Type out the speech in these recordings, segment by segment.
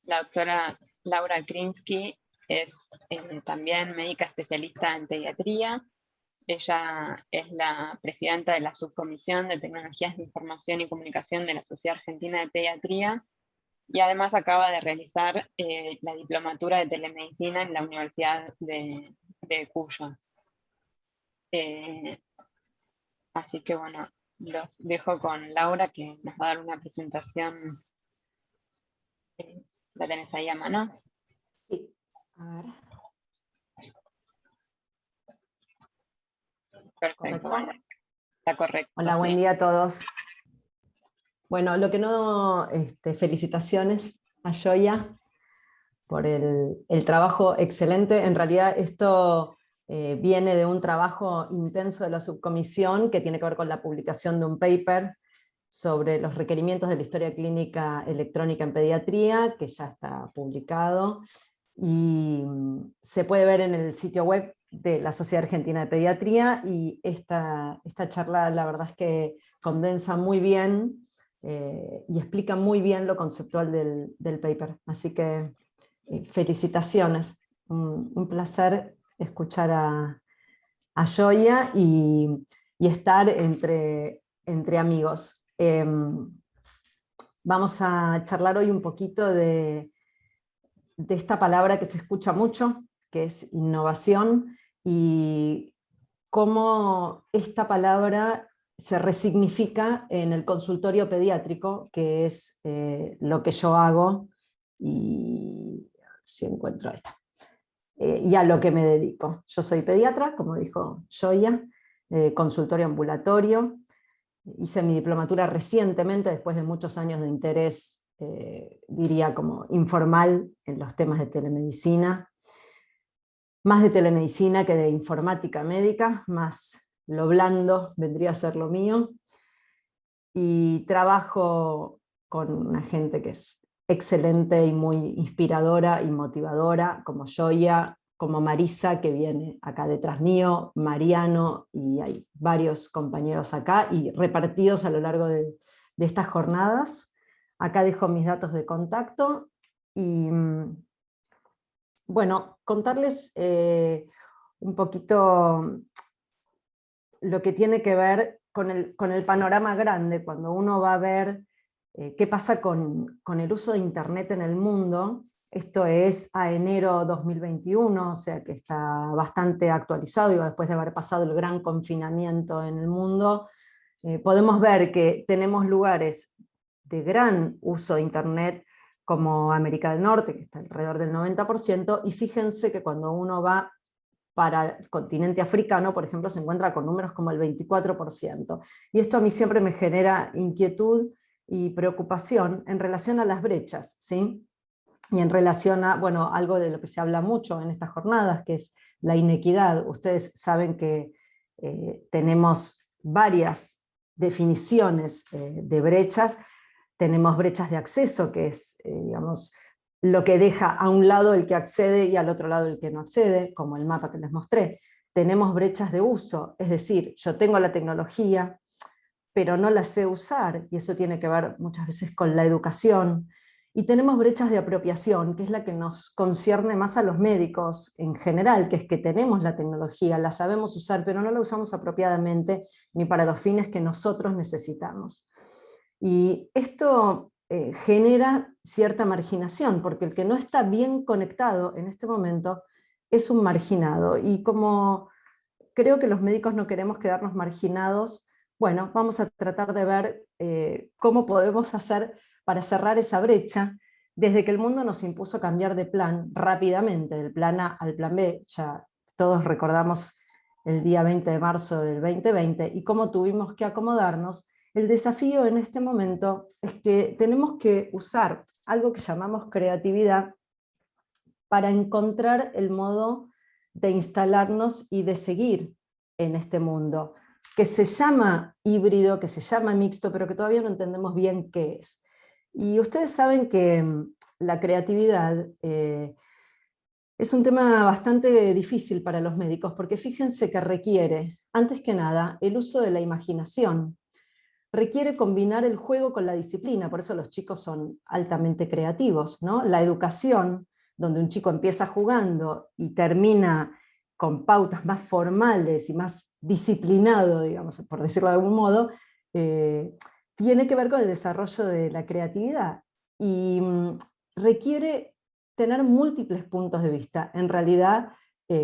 La doctora Laura Krinsky es también médica especialista en pediatría. Ella es la presidenta de la Subcomisión de Tecnologías de Información y Comunicación de la Sociedad Argentina de Pediatría, y además acaba de realizar la diplomatura de telemedicina en la Universidad de Cuyo. Así que bueno, los dejo con Laura, que nos va a dar una presentación. ¿La tenés ahí a mano? Sí. A ver. Perfecto. ¿Correcto? Está correcto. Hola, sí. buen día a todos. Bueno, lo que no, felicitaciones a Gioia por el trabajo excelente. En realidad esto viene de un trabajo intenso de la subcomisión que tiene que ver con la publicación de un paper sobre los requerimientos de la historia clínica electrónica en pediatría, que ya está publicado, y se puede ver en el sitio web de la Sociedad Argentina de Pediatría, y esta charla la verdad es que condensa muy bien y explica muy bien lo conceptual del paper. Así que felicitaciones, un placer escuchar a Gioia y estar entre amigos. Vamos a charlar hoy un poquito de esta palabra que se escucha mucho, que es innovación, y cómo esta palabra se resignifica en el consultorio pediátrico, que es lo que yo hago, y si encuentro esta, y a lo que me dedico. Yo soy pediatra, como dijo Gioia, consultorio ambulatorio. Hice mi diplomatura recientemente, después de muchos años de interés, diría como informal, en los temas de telemedicina. Más de telemedicina que de informática médica, más lo blando vendría a ser lo mío. Y trabajo con una gente que es excelente y muy inspiradora y motivadora, como Gioia, como Marisa, que viene acá detrás mío, Mariano, y hay varios compañeros acá y repartidos a lo largo de estas jornadas. Acá dejo mis datos de contacto y bueno, contarles un poquito lo que tiene que ver con el panorama grande, cuando uno va a ver qué pasa con el uso de Internet en el mundo. Esto es a enero 2021, o sea que está bastante actualizado, digo, después de haber pasado el gran confinamiento en el mundo. Podemos ver que tenemos lugares de gran uso de Internet, como América del Norte, que está alrededor del 90%, y fíjense que cuando uno va para el continente africano, por ejemplo, se encuentra con números como el 24%. Y esto a mí siempre me genera inquietud y preocupación en relación a las brechas, ¿sí? Y en relación a, bueno, algo de lo que se habla mucho en estas jornadas, que es la inequidad. Ustedes saben que tenemos varias definiciones de brechas. Tenemos brechas de acceso, que es, digamos, lo que deja a un lado el que accede y al otro lado el que no accede, como el mapa que les mostré. Tenemos brechas de uso, es decir, yo tengo la tecnología, pero no la sé usar, y eso tiene que ver muchas veces con la educación. Y tenemos brechas de apropiación, que es la que nos concierne más a los médicos en general, que es que tenemos la tecnología, la sabemos usar, pero no la usamos apropiadamente ni para los fines que nosotros necesitamos. Y esto genera cierta marginación, porque el que no está bien conectado en este momento es un marginado. Y como creo que los médicos no queremos quedarnos marginados, bueno, vamos a tratar de ver cómo podemos hacer para cerrar esa brecha. Desde que el mundo nos impuso cambiar de plan rápidamente, del plan A al plan B, ya todos recordamos el día 20 de marzo del 2020, y cómo tuvimos que acomodarnos. El desafío en este momento es que tenemos que usar algo que llamamos creatividad para encontrar el modo de instalarnos y de seguir en este mundo, que se llama híbrido, que se llama mixto, pero que todavía no entendemos bien qué es. Y ustedes saben que la creatividad es un tema bastante difícil para los médicos, porque fíjense que requiere, antes que nada, el uso de la imaginación. requiere combinar el juego con la disciplina, por eso los chicos son altamente creativos, ¿no? La educación, donde un chico empieza jugando y termina con pautas más formales y más disciplinado, digamos, por decirlo de algún modo, tiene que ver con el desarrollo de la creatividad y requiere tener múltiples puntos de vista. En realidad,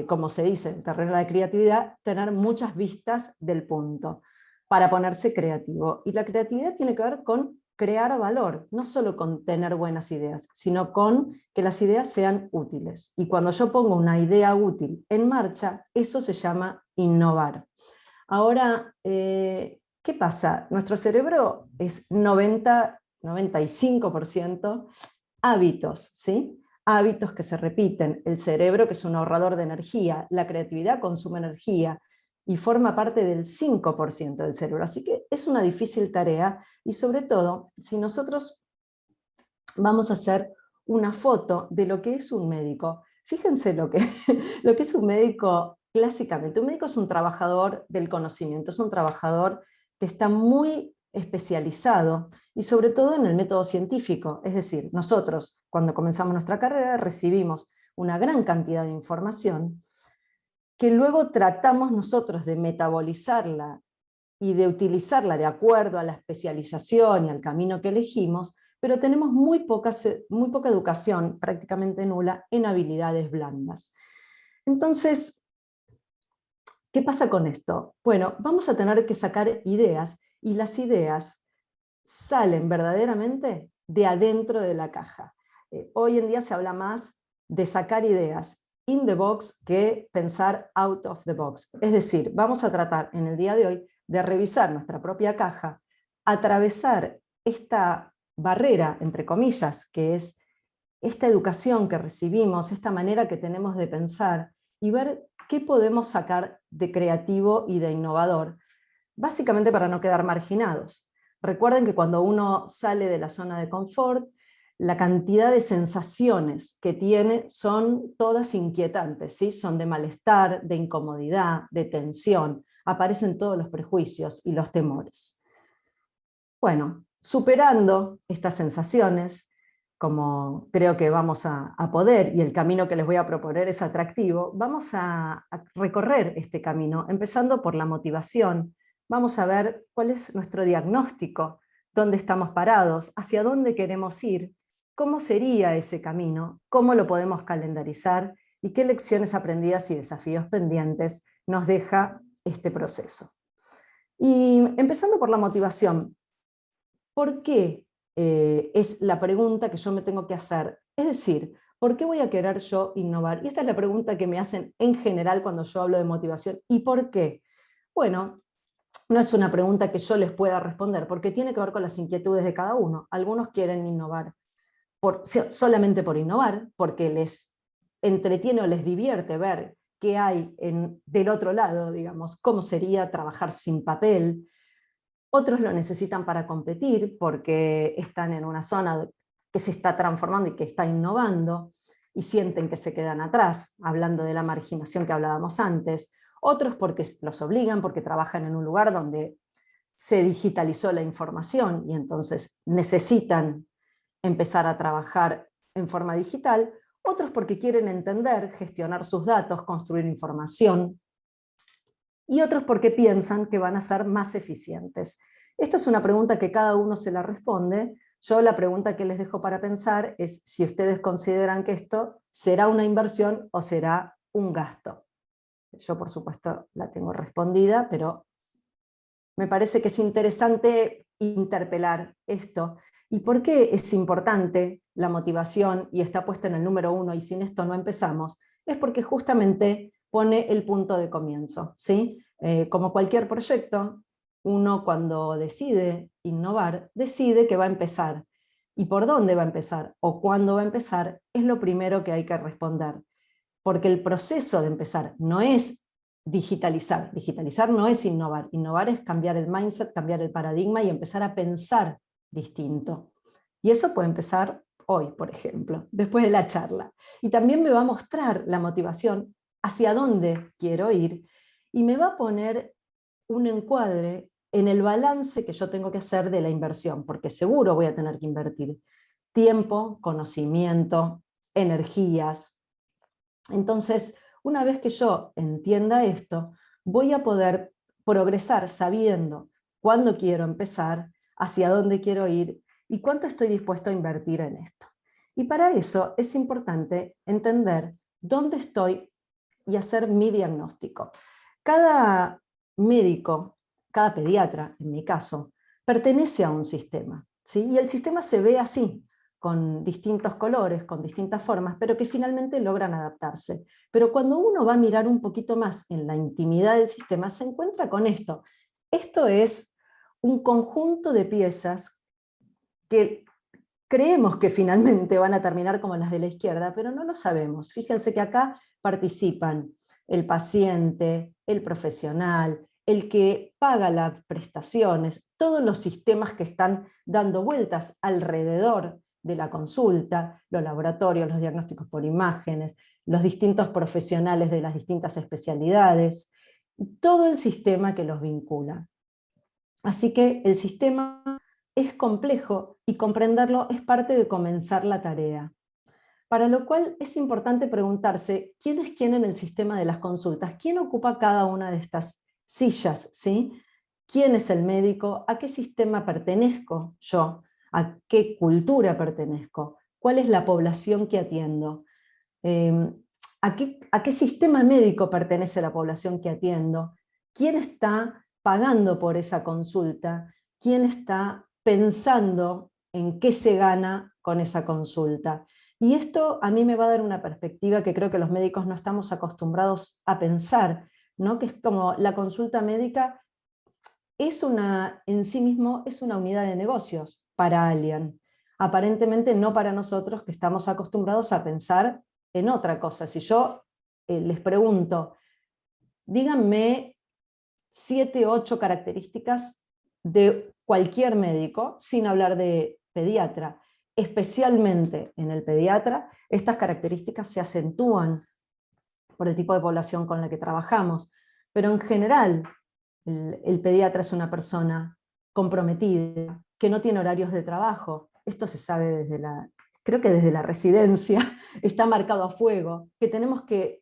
como se dice en terreno de la creatividad, tener muchas vistas del punto para ponerse creativo. Y la creatividad tiene que ver con crear valor, no solo con tener buenas ideas, sino con que las ideas sean útiles. Y cuando yo pongo una idea útil en marcha, eso se llama innovar. Ahora, ¿qué pasa? Nuestro cerebro es 95% hábitos, ¿sí? Hábitos que se repiten. El cerebro, que es un ahorrador de energía, la creatividad consume energía y forma parte del 5% del cerebro. Así que es una difícil tarea y sobre todo, si nosotros vamos a hacer una foto de lo que es un médico. Fíjense lo que es un médico clásicamente. Un médico es un trabajador del conocimiento, es un trabajador que está muy especializado y sobre todo en el método científico. Es decir, nosotros cuando comenzamos nuestra carrera recibimos una gran cantidad de información que luego tratamos nosotros de metabolizarla y de utilizarla de acuerdo a la especialización y al camino que elegimos, pero tenemos muy poca educación, prácticamente nula, en habilidades blandas. Entonces, ¿qué pasa con esto? Bueno, vamos a tener que sacar ideas, y las ideas salen verdaderamente de adentro de la caja. Hoy en día se habla más de sacar ideas in the box que pensar out of the box. Es decir, vamos a tratar en el día de hoy de revisar nuestra propia caja, atravesar esta barrera, entre comillas, que es esta educación que recibimos, esta manera que tenemos de pensar, y ver qué podemos sacar de creativo y de innovador, básicamente para no quedar marginados. Recuerden que cuando uno sale de la zona de confort, la cantidad de sensaciones que tiene son todas inquietantes, ¿sí? Son de malestar, de incomodidad, de tensión, aparecen todos los prejuicios y los temores. Bueno, superando estas sensaciones, como creo que vamos a poder, y el camino que les voy a proponer es atractivo, vamos a recorrer este camino, empezando por la motivación. Vamos a ver cuál es nuestro diagnóstico, dónde estamos parados, hacia dónde queremos ir, cómo sería ese camino, cómo lo podemos calendarizar y qué lecciones aprendidas y desafíos pendientes nos deja este proceso. Y empezando por la motivación, ¿por qué es la pregunta que yo me tengo que hacer? Es decir, ¿por qué voy a querer yo innovar? Y esta es la pregunta que me hacen en general cuando yo hablo de motivación. ¿Y por qué? Bueno, no es una pregunta que yo les pueda responder, porque tiene que ver con las inquietudes de cada uno. Algunos quieren innovar solamente por innovar, porque les entretiene o les divierte ver qué hay del otro lado, digamos, cómo sería trabajar sin papel. Otros lo necesitan para competir, porque están en una zona que se está transformando y que está innovando, y sienten que se quedan atrás, hablando de la marginación que hablábamos antes. Otros porque los obligan, porque trabajan en un lugar donde se digitalizó la información y entonces necesitan empezar a trabajar en forma digital. Otros porque quieren entender, gestionar sus datos, construir información. Y otros porque piensan que van a ser más eficientes. Esta es una pregunta que cada uno se la responde. Yo la pregunta que les dejo para pensar es si ustedes consideran que esto será una inversión o será un gasto. Yo, por supuesto, la tengo respondida, pero me parece que es interesante interpelar esto. ¿Y por qué es importante la motivación y está puesta en el número 1 y sin esto no empezamos? Es porque justamente pone el punto de comienzo, ¿sí? Como cualquier proyecto, uno cuando decide innovar, decide que va a empezar. ¿Y por dónde va a empezar? ¿O cuándo va a empezar? Es lo primero que hay que responder. Porque el proceso de empezar no es digitalizar. Digitalizar no es innovar. Innovar es cambiar el mindset, cambiar el paradigma y empezar a pensar distinto. Y eso puede empezar hoy, por ejemplo, después de la charla. Y también me va a mostrar la motivación hacia dónde quiero ir y me va a poner un encuadre en el balance que yo tengo que hacer de la inversión, porque seguro voy a tener que invertir tiempo, conocimiento, energías. Entonces, una vez que yo entienda esto, voy a poder progresar sabiendo cuándo quiero empezar, hacia dónde quiero ir y cuánto estoy dispuesto a invertir en esto. Y para eso es importante entender dónde estoy y hacer mi diagnóstico. Cada médico, cada pediatra, en mi caso, pertenece a un sistema, ¿sí? Y el sistema se ve así, con distintos colores, con distintas formas, pero que finalmente logran adaptarse. Pero cuando uno va a mirar un poquito más en la intimidad del sistema, se encuentra con esto. Esto es un conjunto de piezas que creemos que finalmente van a terminar como las de la izquierda, pero no lo sabemos. Fíjense que acá participan el paciente, el profesional, el que paga las prestaciones, todos los sistemas que están dando vueltas alrededor de la consulta, los laboratorios, los diagnósticos por imágenes, los distintos profesionales de las distintas especialidades, y todo el sistema que los vincula. Así que el sistema es complejo y comprenderlo es parte de comenzar la tarea. Para lo cual es importante preguntarse quién es quién en el sistema de las consultas, quién ocupa cada una de estas sillas, ¿sí? ¿Quién es el médico? ¿A qué sistema pertenezco yo? ¿A qué cultura pertenezco? ¿Cuál es la población que atiendo? ¿A qué sistema médico pertenece la población que atiendo? ¿Quién está pagando por esa consulta? ¿Quién está pensando en qué se gana con esa consulta? Y esto a mí me va a dar una perspectiva que creo que los médicos no estamos acostumbrados a pensar, ¿no? Que es como la consulta médica en sí mismo es una unidad de negocios para alguien. Aparentemente no para nosotros que estamos acostumbrados a pensar en otra cosa. Si yo les pregunto, díganme 7, 8 características de cualquier médico, sin hablar de pediatra. Especialmente en el pediatra, estas características se acentúan por el tipo de población con la que trabajamos. Pero en general, el pediatra es una persona comprometida, que no tiene horarios de trabajo. Esto se sabe creo que desde la residencia, está marcado a fuego, que tenemos que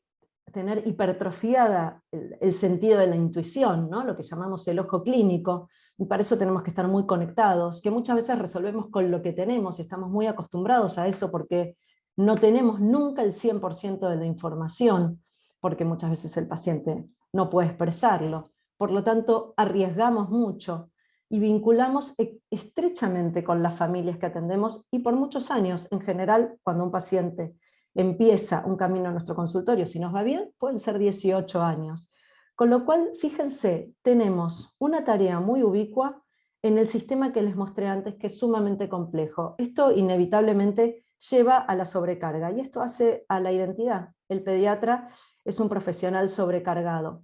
tener hipertrofiada el sentido de la intuición, ¿no? Lo que llamamos el ojo clínico, y para eso tenemos que estar muy conectados, que muchas veces resolvemos con lo que tenemos, y estamos muy acostumbrados a eso porque no tenemos nunca el 100% de la información, porque muchas veces el paciente no puede expresarlo. Por lo tanto, arriesgamos mucho y vinculamos estrechamente con las familias que atendemos, y por muchos años, en general, cuando un paciente empieza un camino en nuestro consultorio, si nos va bien, pueden ser 18 años. Con lo cual, fíjense, tenemos una tarea muy ubicua en el sistema que les mostré antes, que es sumamente complejo. Esto inevitablemente lleva a la sobrecarga, y esto hace a la identidad. El pediatra es un profesional sobrecargado.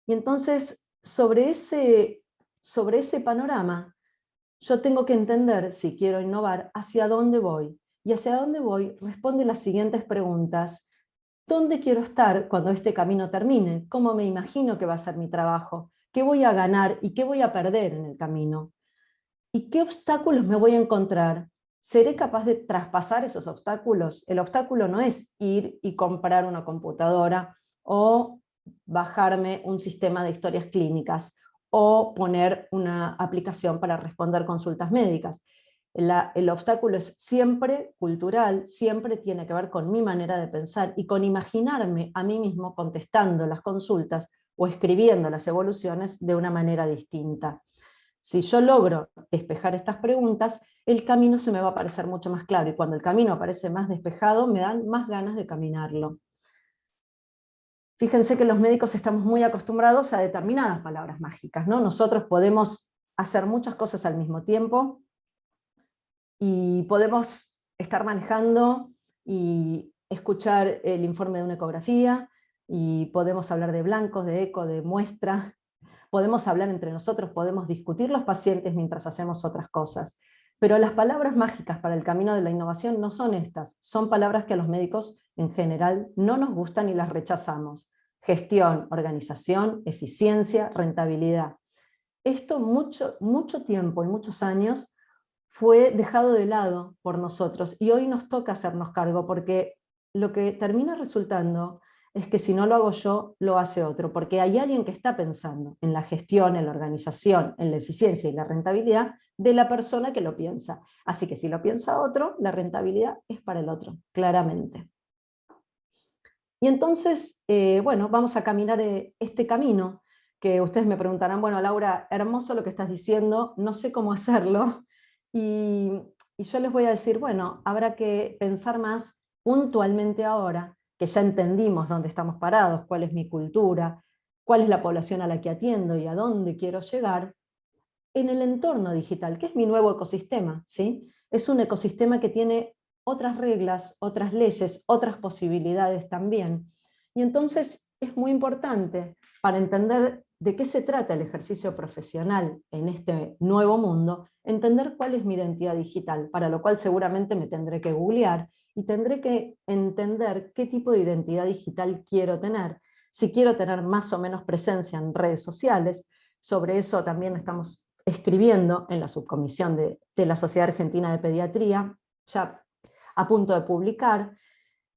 Y entonces, sobre ese panorama, yo tengo que entender, si quiero innovar, hacia dónde voy. Y hacia dónde voy responde las siguientes preguntas. ¿Dónde quiero estar cuando este camino termine? ¿Cómo me imagino que va a ser mi trabajo? ¿Qué voy a ganar y qué voy a perder en el camino? ¿Y qué obstáculos me voy a encontrar? ¿Seré capaz de traspasar esos obstáculos? El obstáculo no es ir y comprar una computadora o bajarme un sistema de historias clínicas o poner una aplicación para responder consultas médicas. El obstáculo es siempre cultural, siempre tiene que ver con mi manera de pensar y con imaginarme a mí mismo contestando las consultas o escribiendo las evoluciones de una manera distinta. Si yo logro despejar estas preguntas, el camino se me va a parecer mucho más claro, y cuando el camino aparece más despejado, me dan más ganas de caminarlo. Fíjense que los médicos estamos muy acostumbrados a determinadas palabras mágicas, ¿no? Nosotros podemos hacer muchas cosas al mismo tiempo, y podemos estar manejando y escuchar el informe de una ecografía, y podemos hablar de blancos, de eco, de muestra, podemos hablar entre nosotros, podemos discutir los pacientes mientras hacemos otras cosas. Pero las palabras mágicas para el camino de la innovación no son estas, son palabras que a los médicos en general no nos gustan y las rechazamos. Gestión, organización, eficiencia, rentabilidad. esto mucho tiempo y muchos años fue dejado de lado por nosotros y hoy nos toca hacernos cargo, porque lo que termina resultando es que si no lo hago yo, lo hace otro, porque hay alguien que está pensando en la gestión, en la organización, en la eficiencia y la rentabilidad de la persona que lo piensa. Así que si lo piensa otro, la rentabilidad es para el otro, claramente. Y entonces, bueno, vamos a caminar este camino, que ustedes me preguntarán, bueno, Laura, hermoso lo que estás diciendo, no sé cómo hacerlo, y yo les voy a decir, bueno, habrá que pensar más puntualmente ahora, que ya entendimos dónde estamos parados, cuál es mi cultura, cuál es la población a la que atiendo y a dónde quiero llegar, en el entorno digital, que es mi nuevo ecosistema, ¿sí? Es un ecosistema que tiene otras reglas, otras leyes, otras posibilidades también. Y entonces es muy importante para entender de qué se trata el ejercicio profesional en este nuevo mundo, entender cuál es mi identidad digital, para lo cual seguramente me tendré que googlear y tendré que entender qué tipo de identidad digital quiero tener, si quiero tener más o menos presencia en redes sociales. Sobre eso también estamos escribiendo en la subcomisión de la Sociedad Argentina de Pediatría, ya a punto de publicar.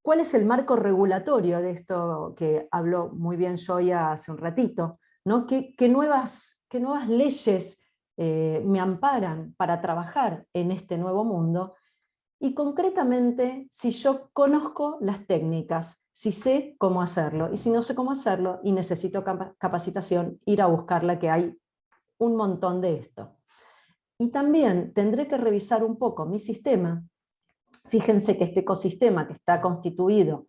¿Cuál es el marco regulatorio de esto que habló muy bien Joya hace un ratito? ¿No? ¿Qué nuevas leyes me amparan para trabajar en este nuevo mundo? Y concretamente, si yo conozco las técnicas, si sé cómo hacerlo, y si no sé cómo hacerlo y necesito capacitación, ir a buscarla, que hay un montón de esto. Y también tendré que revisar un poco mi sistema. Fíjense que este ecosistema, que está constituido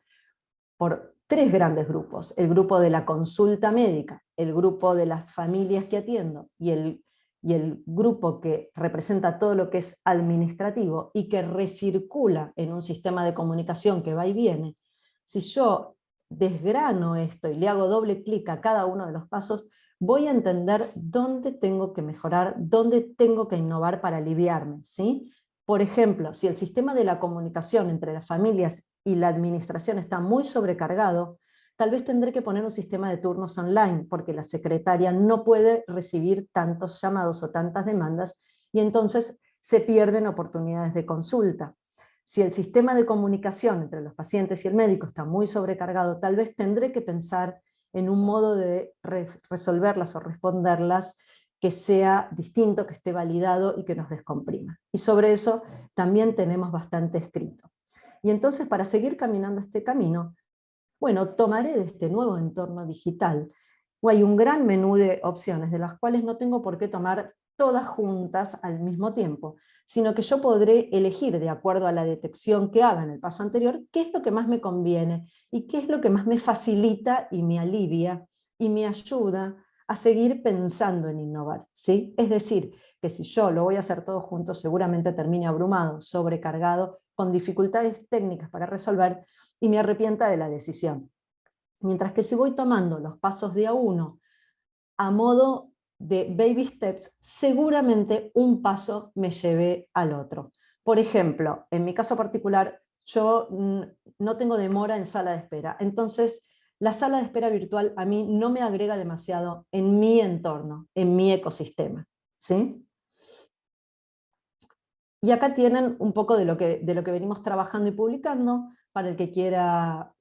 por 3 grandes grupos: el grupo de la consulta médica, el grupo de las familias que atiendo y el grupo que representa todo lo que es administrativo y que recircula en un sistema de comunicación que va y viene. Si yo desgrano esto y le hago doble clic a cada uno de los pasos, voy a entender dónde tengo que mejorar, dónde tengo que innovar para aliviarme, ¿sí? Por ejemplo, si el sistema de la comunicación entre las familias y la administración está muy sobrecargado, tal vez tendré que poner un sistema de turnos online, porque la secretaria no puede recibir tantos llamados o tantas demandas, y entonces se pierden oportunidades de consulta. Si el sistema de comunicación entre los pacientes y el médico está muy sobrecargado, tal vez tendré que pensar en un modo de resolverlas o responderlas que sea distinto, que esté validado y que nos descomprima. Y sobre eso también tenemos bastante escrito. Y entonces, para seguir caminando este camino, bueno, tomaré de este nuevo entorno digital. Hay un gran menú de opciones, de las cuales no tengo por qué tomar todas juntas al mismo tiempo, sino que yo podré elegir, de acuerdo a la detección que haga en el paso anterior, qué es lo que más me conviene y qué es lo que más me facilita y me alivia y me ayuda a seguir pensando en innovar, ¿sí? Es decir, que si yo lo voy a hacer todo junto, seguramente termine abrumado, sobrecargado, con dificultades técnicas para resolver y me arrepienta de la decisión. Mientras que si voy tomando los pasos de a uno a modo de baby steps, seguramente un paso me lleve al otro. Por ejemplo, en mi caso particular, yo no tengo demora en sala de espera, entonces la sala de espera virtual a mí no me agrega demasiado en mi entorno, en mi ecosistema, ¿sí? Y acá tienen un poco de lo que venimos trabajando y publicando, para el que quiera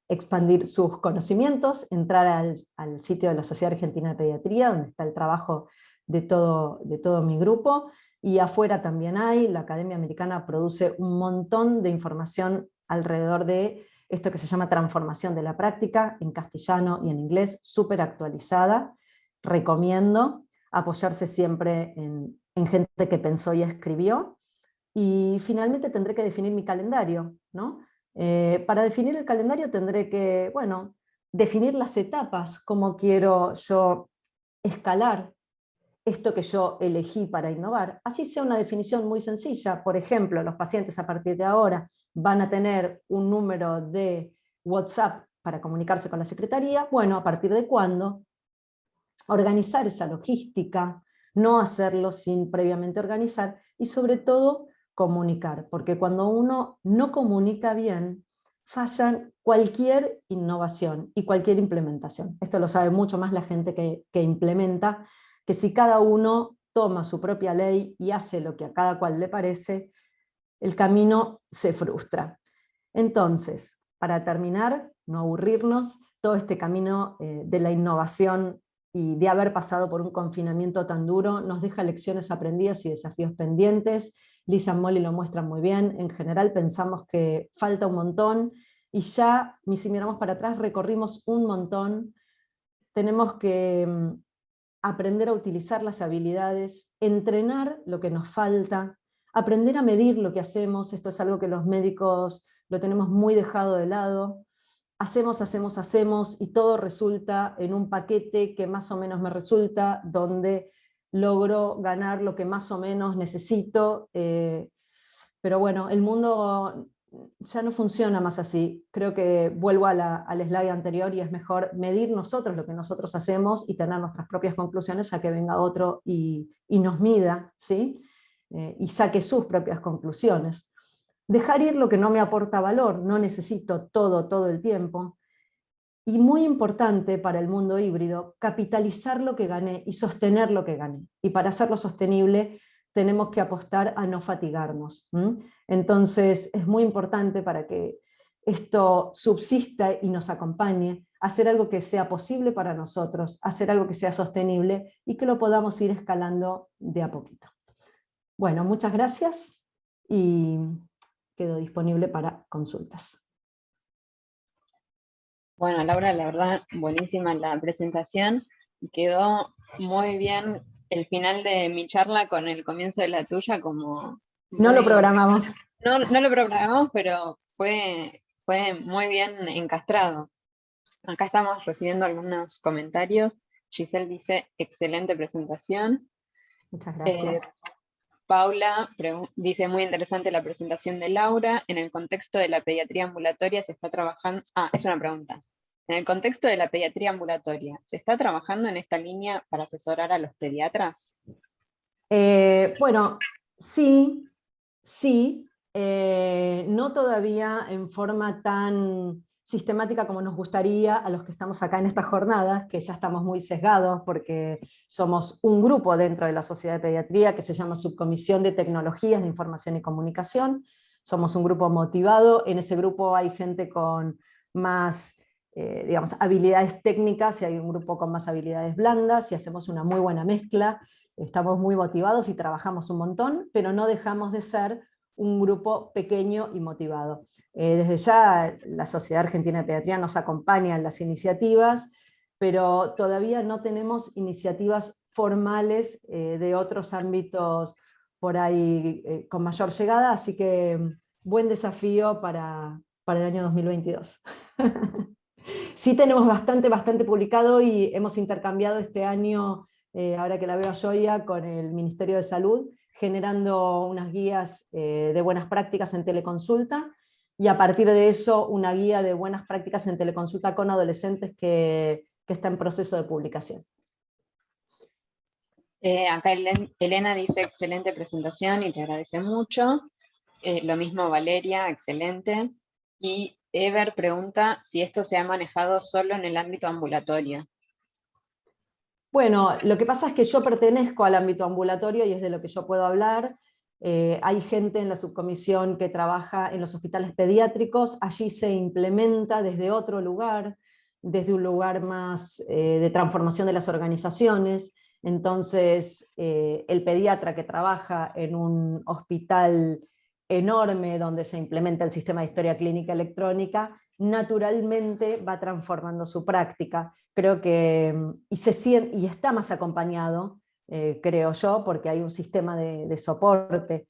expandir sus conocimientos, entrar al sitio de la Sociedad Argentina de Pediatría, donde está el trabajo de todo mi grupo, y afuera también hay, la Academia Americana produce un montón de información alrededor de esto que se llama transformación de la práctica, en castellano y en inglés, súper actualizada. Recomiendo apoyarse siempre en gente que pensó y escribió. Y finalmente tendré que definir mi calendario, ¿no? Para definir el calendario tendré que, bueno, definir las etapas, cómo quiero yo escalar esto que yo elegí para innovar. Así sea una definición muy sencilla. Por ejemplo, los pacientes a partir de ahora van a tener un número de WhatsApp para comunicarse con la secretaría. Bueno, ¿a partir de cuándo? Organizar esa logística, no hacerlo sin previamente organizar, y sobre todo comunicar, porque cuando uno no comunica bien, fallan cualquier innovación y cualquier implementación. Esto lo sabe mucho más la gente que implementa que si cada uno toma su propia ley y hace lo que a cada cual le parece, el camino se frustra. Entonces, para terminar, no aburrirnos, todo este camino de la innovación y de haber pasado por un confinamiento tan duro nos deja lecciones aprendidas y desafíos pendientes. Lisa y Molly lo muestran muy bien. En general pensamos que falta un montón y ya, si miramos para atrás, recorrimos un montón. Tenemos que aprender a utilizar las habilidades, entrenar lo que nos falta, aprender a medir lo que hacemos. Esto es algo que los médicos lo tenemos muy dejado de lado. Hacemos, y todo resulta en un paquete que más o menos me resulta, donde logro ganar lo que más o menos necesito. Pero bueno, el mundo ya no funciona más así. Creo que vuelvo al slide anterior y es mejor medir nosotros lo que nosotros hacemos y tener nuestras propias conclusiones a que venga otro y nos mida, ¿sí? Y saque sus propias conclusiones. Dejar ir lo que no me aporta valor, no necesito todo el tiempo. Y muy importante para el mundo híbrido, capitalizar lo que gané y sostener lo que gané. Y para hacerlo sostenible tenemos que apostar a no fatigarnos. Entonces es muy importante para que esto subsista y nos acompañe, hacer algo que sea posible para nosotros, hacer algo que sea sostenible y que lo podamos ir escalando de a poquito. Bueno, muchas gracias y quedo disponible para consultas. Bueno, Laura, la verdad, buenísima la presentación. Quedó muy bien el final de mi charla con el comienzo de la tuya, como No lo muy... programamos. No lo programamos, pero fue muy bien encastrado. Acá estamos recibiendo algunos comentarios. Giselle dice, excelente presentación. Muchas gracias. Paula dice, muy interesante la presentación de Laura. En el contexto de la pediatría ambulatoria se está trabajando... es una pregunta. En el contexto de la pediatría ambulatoria, ¿se está trabajando en esta línea para asesorar a los pediatras? Bueno, sí, no todavía en forma tan sistemática como nos gustaría a los que estamos acá en estas jornadas, que ya estamos muy sesgados porque somos un grupo dentro de la Sociedad de Pediatría que se llama Subcomisión de Tecnologías de Información y Comunicación. Somos un grupo motivado, en ese grupo hay gente con más digamos, habilidades técnicas y hay un grupo con más habilidades blandas y hacemos una muy buena mezcla. Estamos muy motivados y trabajamos un montón, pero no dejamos de ser un grupo pequeño y motivado. Desde ya la Sociedad Argentina de Pediatría nos acompaña en las iniciativas, pero todavía no tenemos iniciativas formales de otros ámbitos por ahí con mayor llegada, así que buen desafío para el año 2022. Sí tenemos bastante publicado y hemos intercambiado este año, ahora que la veo a Joya, con el Ministerio de Salud, generando unas guías de buenas prácticas en teleconsulta, y a partir de eso una guía de buenas prácticas en teleconsulta con adolescentes que está en proceso de publicación. Acá Elena dice, excelente presentación y te agradece mucho. Lo mismo Valeria, excelente. Y Ever pregunta si esto se ha manejado solo en el ámbito ambulatorio. Bueno, lo que pasa es que yo pertenezco al ámbito ambulatorio y es de lo que yo puedo hablar. Hay gente en la subcomisión que trabaja en los hospitales pediátricos, allí se implementa desde otro lugar, desde un lugar más de transformación de las organizaciones. Entonces, el pediatra que trabaja en un hospital enorme donde se implementa el sistema de historia clínica electrónica, naturalmente va transformando su práctica. Creo que, y está más acompañado, creo yo, porque hay un sistema de soporte.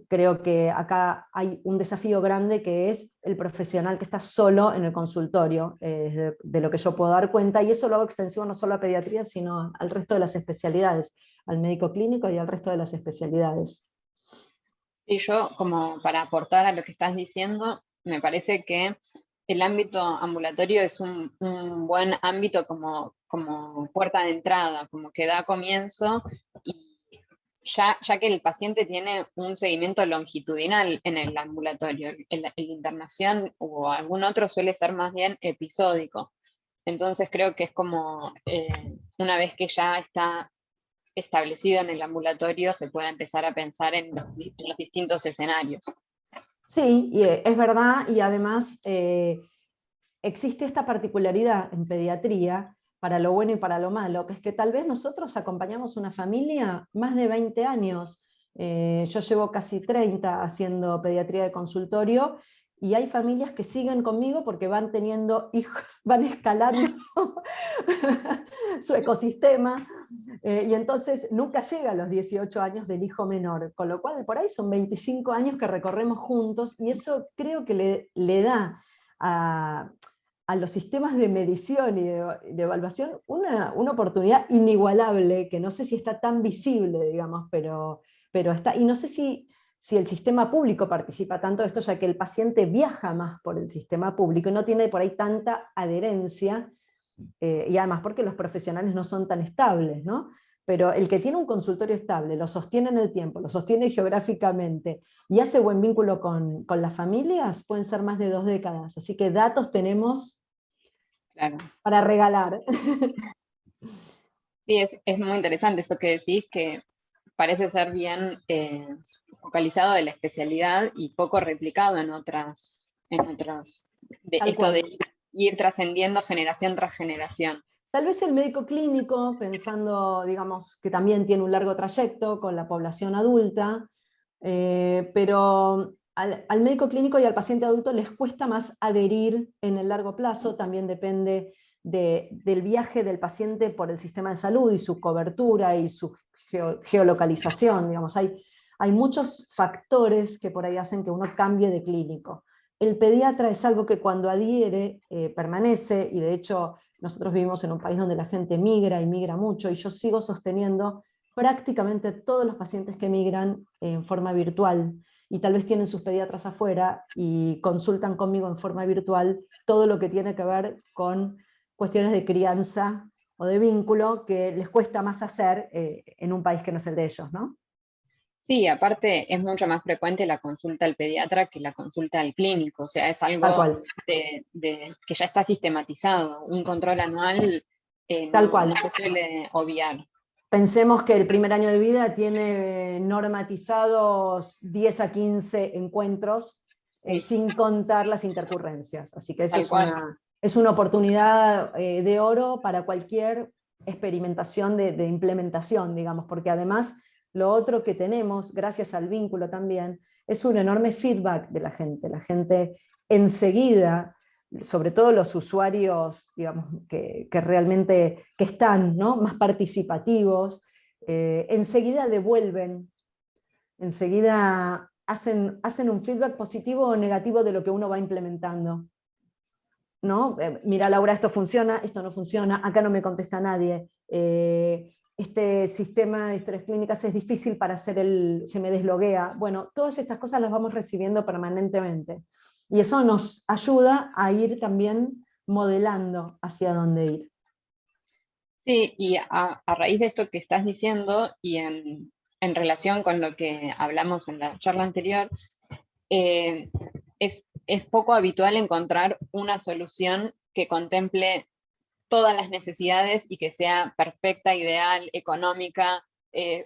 Creo que acá hay un desafío grande que es el profesional que está solo en el consultorio, de lo que yo puedo dar cuenta, y eso lo hago extensivo no solo a pediatría, sino al resto de las especialidades, al médico clínico y al resto de las especialidades. Y yo, como para aportar a lo que estás diciendo, me parece que el ámbito ambulatorio es un buen ámbito como puerta de entrada, como que da comienzo, y ya que el paciente tiene un seguimiento longitudinal en el ambulatorio, la internación o algún otro suele ser más bien episódico. Entonces creo que es como una vez que ya está establecido en el ambulatorio se pueda empezar a pensar en los distintos escenarios. Sí, y es verdad, y además existe esta particularidad en pediatría, para lo bueno y para lo malo, que es que tal vez nosotros acompañamos una familia más de 20 años. Yo llevo casi 30 haciendo pediatría de consultorio, y hay familias que siguen conmigo porque van teniendo hijos, van escalando su ecosistema, y entonces nunca llega a los 18 años del hijo menor, con lo cual por ahí son 25 años que recorremos juntos, y eso creo que le da a los sistemas de medición y de evaluación una oportunidad inigualable, que no sé si está tan visible, digamos, pero está, y no sé si el sistema público participa tanto de esto, ya que el paciente viaja más por el sistema público y no tiene por ahí tanta adherencia, y además porque los profesionales no son tan estables, ¿no? Pero el que tiene un consultorio estable, lo sostiene en el tiempo, lo sostiene geográficamente y hace buen vínculo con las familias, pueden ser más de 2 décadas. Así que datos tenemos, claro, para regalar. Sí, es muy interesante esto que decís, que parece ser bien focalizado de la especialidad y poco replicado en otros, de Tal esto de cual. ir trascendiendo generación tras generación. Tal vez el médico clínico, pensando, digamos, que también tiene un largo trayecto con la población adulta, pero al médico clínico y al paciente adulto les cuesta más adherir en el largo plazo, también depende del viaje del paciente por el sistema de salud y su cobertura y su geolocalización, digamos, hay muchos factores que por ahí hacen que uno cambie de clínico. El pediatra es algo que cuando adhiere permanece, y de hecho nosotros vivimos en un país donde la gente migra y migra mucho, y yo sigo sosteniendo prácticamente todos los pacientes que migran en forma virtual, y tal vez tienen sus pediatras afuera y consultan conmigo en forma virtual todo lo que tiene que ver con cuestiones de crianza o de vínculo que les cuesta más hacer en un país que no es el de ellos, ¿no? Sí, aparte es mucho más frecuente la consulta al pediatra que la consulta al clínico, o sea, es Tal algo cual, que ya está sistematizado. Un control anual tal no cual. se suele obviar. Pensemos que el primer año de vida tiene normatizados 10 a 15 encuentros, Sí, sin contar las intercurrencias. Así que eso tal cual. es una oportunidad de oro para cualquier experimentación de implementación, digamos, porque además lo otro que tenemos, gracias al vínculo también, es un enorme feedback de la gente. La gente enseguida, sobre todo los usuarios, digamos, que realmente que están, ¿no?, más participativos, enseguida devuelven, enseguida hacen un feedback positivo o negativo de lo que uno va implementando, ¿no? Mira, Laura, esto funciona, esto no funciona, acá no me contesta nadie, este sistema de historias clínicas es difícil para hacer se me desloguea. Bueno, todas estas cosas las vamos recibiendo permanentemente. Y eso nos ayuda a ir también modelando hacia dónde ir. Sí, y a raíz de esto que estás diciendo y en relación con lo que hablamos en la charla anterior, eh, es poco habitual encontrar una solución que contemple todas las necesidades y que sea perfecta, ideal, económica,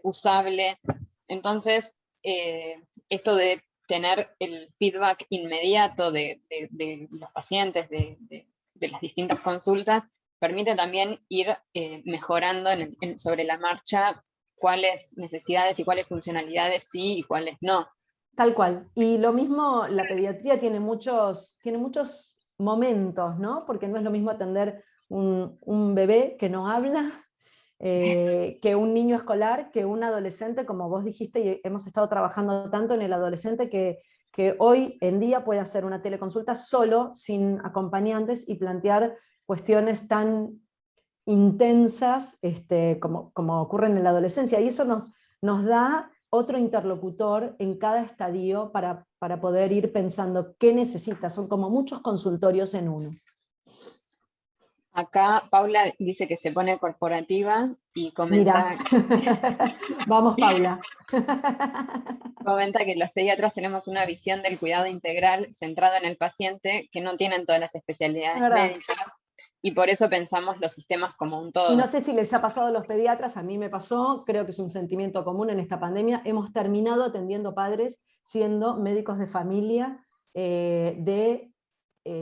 usable. Entonces, esto de tener el feedback inmediato de los pacientes, de las distintas consultas, permite también ir mejorando sobre la marcha cuáles necesidades y cuáles funcionalidades sí y cuáles no. Tal cual. Y lo mismo, la pediatría tiene muchos momentos, ¿no? Porque no es lo mismo atender un bebé que no habla, que un niño escolar, que un adolescente, como vos dijiste, y hemos estado trabajando tanto en el adolescente que hoy en día puede hacer una teleconsulta solo, sin acompañantes, y plantear cuestiones tan intensas como ocurre en la adolescencia. Y eso nos da otro interlocutor en cada estadio para poder ir pensando qué necesita. Son como muchos consultorios en uno. Acá Paula dice que se pone corporativa y Mira, vamos Paula. comenta que los pediatras tenemos una visión del cuidado integral centrado en el paciente que no tienen todas las Es especialidades verdad. médicas Y por eso pensamos los sistemas como un Y todo. no sé si les ha pasado a los pediatras, a mí me pasó, creo que es un sentimiento común en esta pandemia, hemos terminado atendiendo padres siendo médicos de familia de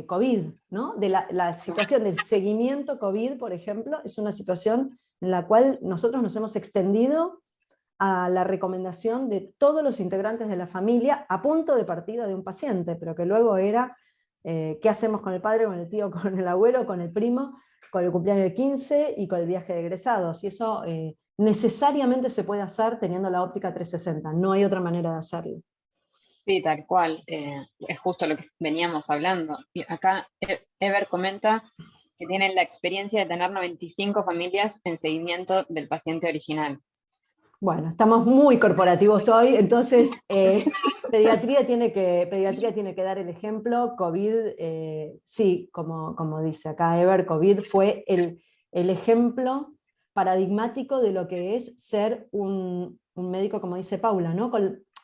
COVID, ¿no? De la situación del seguimiento COVID, por ejemplo, es una situación en la cual nosotros nos hemos extendido a la recomendación de todos los integrantes de la familia a punto de partida de un paciente, pero que luego era qué hacemos con el padre, con el tío, con el abuelo, con el primo, con el cumpleaños de 15 y con el viaje de egresados. Y eso necesariamente se puede hacer teniendo la óptica 360, no hay otra manera de hacerlo. Sí, tal cual. Es justo lo que veníamos hablando. Y acá Ever comenta que tienen la experiencia de tener 95 familias en seguimiento del paciente original. Bueno, estamos muy corporativos hoy, entonces pediatría tiene que dar el ejemplo. COVID, sí, como dice acá Ever, COVID fue el ejemplo paradigmático de lo que es ser un médico, como dice Paula, ¿no?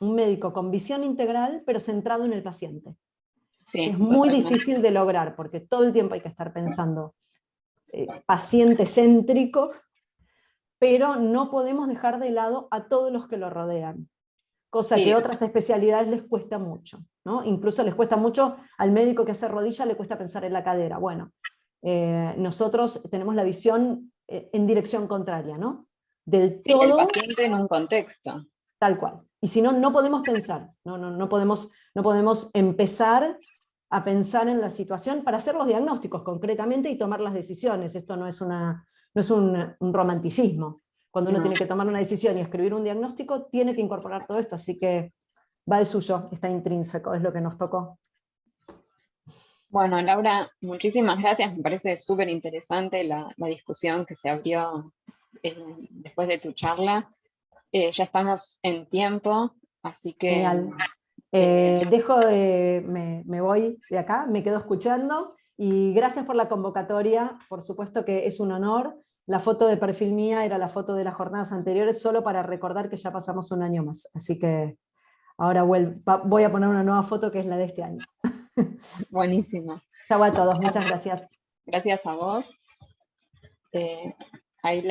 Un médico con visión integral, pero centrado en el paciente. Sí, Es muy totalmente. difícil de lograr, porque todo el tiempo hay que estar pensando paciente céntrico, pero no podemos dejar de lado a todos los que lo rodean, cosa que Sí, a otras especialidades les cuesta mucho, ¿no? Incluso les cuesta mucho, al médico que hace rodilla le cuesta pensar en la cadera. Bueno, nosotros tenemos la visión en dirección contraria, ¿no? Del sí, el todo paciente en un contexto. tal cual. Y si no, no podemos pensar, no podemos empezar a pensar en la situación para hacer los diagnósticos concretamente y tomar las decisiones. Esto no es un romanticismo. Cuando uno No. tiene que tomar una decisión y escribir un diagnóstico, tiene que incorporar todo esto, así que va de suyo, está intrínseco, es lo que nos tocó. Bueno, Laura, muchísimas gracias. Me parece súper interesante la discusión que se abrió después de tu charla. Ya estamos en tiempo, así que Genial. eh, Me voy de acá, me quedo escuchando y gracias por la convocatoria, por supuesto que es un honor. La foto de perfil mía era la foto de las jornadas anteriores, solo para recordar que ya pasamos un año más, así que ahora voy a poner una nueva foto que es la de este año. buenísimo. Chau a todos, muchas gracias. Gracias a vos. Ahí